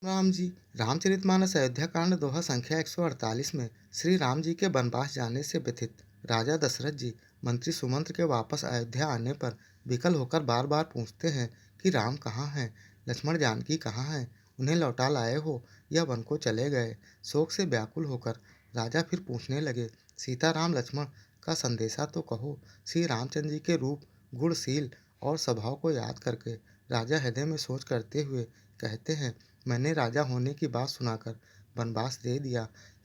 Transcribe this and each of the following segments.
राम जी। रामचरितमानस अयोध्या कांड दोहा संख्या 148 में श्री राम जी के वनवास जाने से व्यथित राजा दशरथ जी मंत्री सुमंत्र के वापस अयोध्या आने पर विकल होकर बार बार पूछते हैं कि राम कहाँ हैं, लक्ष्मण जानकी कहाँ हैं, उन्हें लौटा लाए हो या वन को चले गए। शोक से व्याकुल होकर राजा फिर पूछने लगे, सीता राम लक्ष्मण का संदेशा तो कहो। श्री रामचंद्र जी के रूप, गुणशील और स्वभाव को याद करके राजा हृदय में सोच करते हुए कहते हैं, मैंने राजा होने की बात सुनाकर वनवास दे दिया।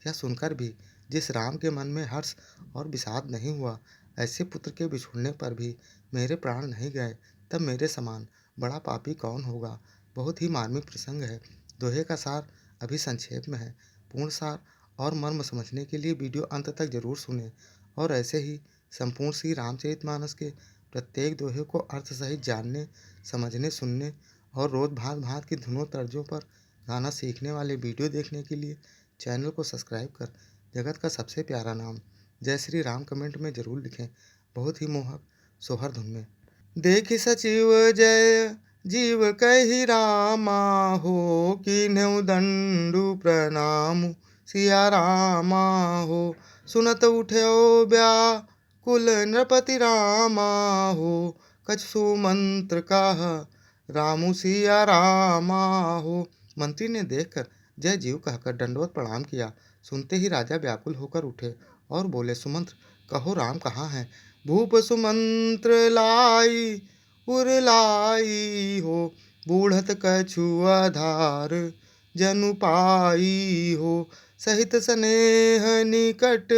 यह सुनकर भी जिस राम के मन में हर्ष और विषाद नहीं हुआ, ऐसे पुत्र के बिछुड़ने पर भी मेरे प्राण नहीं गए, तब मेरे समान बड़ा पापी कौन होगा। बहुत ही मार्मिक प्रसंग है। दोहे का सार अभी संक्षेप में है। पूर्ण सार और मर्म समझने के लिए वीडियो अंत तक जरूर सुने और ऐसे ही संपूर्ण श्री रामचरितमानस के प्रत्येक दोहे को अर्थ सहित जानने, समझने, सुनने और रोज भांत भांत की धुनों तर्जों पर गाना सीखने वाले वीडियो देखने के लिए चैनल को सब्सक्राइब कर जगत का सबसे प्यारा नाम जय श्री राम कमेंट में जरूर लिखें। बहुत ही मोहक सोहर धुन में। देखि सचिव जय जीव कहि रामा हो, कीन्हु दंडु प्रणाम सिया रामा हो। सुनत उठ्यो व्याकुल नृपति रामा हो, कछु सुमंत्र कहा रामु सिया रामा हो। मंत्री ने देखकर जय जीव कहकर दंडवत प्रणाम किया। सुनते ही राजा व्याकुल होकर उठे और बोले, सुमंत्र कहो राम कहाँ हैं। भूप सुमंत्र लाई उर लाई हो, बूढ़त कछु आधार जनु पाई हो। सहित स्नेह निकट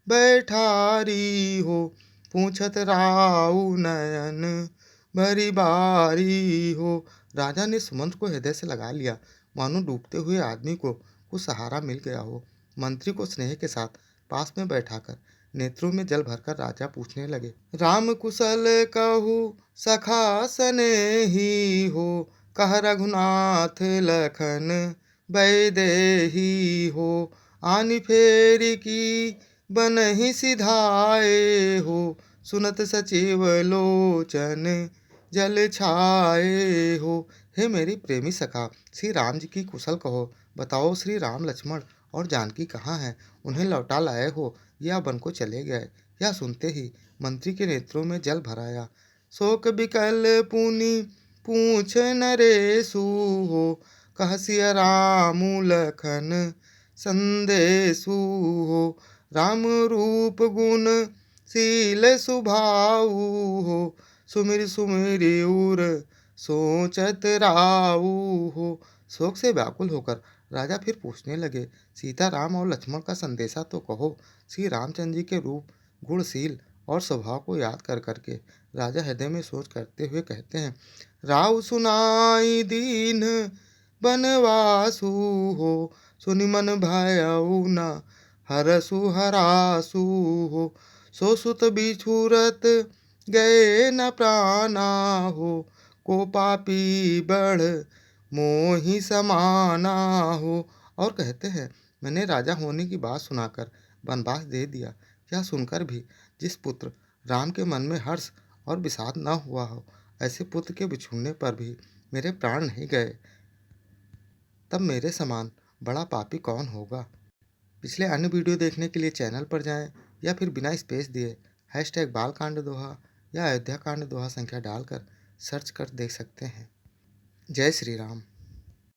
बैठारी हो, पूछत राउ नयन भरी बारी हो। राजा ने सुमंत्र को हृदय से लगा लिया, मानो डूबते हुए आदमी को कुछ सहारा मिल गया हो। मंत्री को स्नेह के साथ पास में बैठाकर नेत्रों में जल भरकर राजा पूछने लगे, राम कुशल कहू सखा सनेही हो, कह रघुनाथ लखन वैदेही हो। आनी फेरी की बनहि सिधाए हो, सुनत सचिव लोचन जल छाए हो। हे मेरी प्रेमी सखा, श्री राम जी की कुशल कहो। बताओ श्री राम लक्ष्मण और जानकी कहाँ हैं, उन्हें लौटा लाए हो या वन को चले गए। यह सुनते ही मंत्री के नेत्रों में जल भर आया। शोक बिकल पुनि पूछ नरेशु हो, कह सिया रामु लखन संदेशु हो। राम रूप गुण शील सुभाऊ हो, सुमिर सुमिर उर सोचत राऊ हो। शोक से व्याकुल होकर राजा फिर पूछने लगे, सीता राम और लक्ष्मण का संदेशा तो कहो। श्री रामचंद्र जी के रूप, गुणशील और स्वभाव को याद कर करके राजा हृदय में सोच करते हुए कहते हैं, राव सुनाई दीन बनवासु हो, सुनि मन भयउ न हरसु हरासु हो। सो सुत बिछुरत गए न प्राणा हो, को पापी बढ़ मोहि समाना हो। और कहते हैं, मैंने राजा होने की बात सुनाकर वनवास दे दिया। यह सुनकर भी जिस पुत्र राम के मन में हर्ष और विषाद न हुआ हो, ऐसे पुत्र के बिछुड़ने पर भी मेरे प्राण नहीं गए, तब मेरे समान बड़ा पापी कौन होगा। पिछले अन्य वीडियो देखने के लिए चैनल पर जाएं या फिर बिना स्पेस दिए #बालकांड दोहा या अयोध्या कांड दोहा संख्या डालकर सर्च कर देख सकते हैं। जय श्री राम।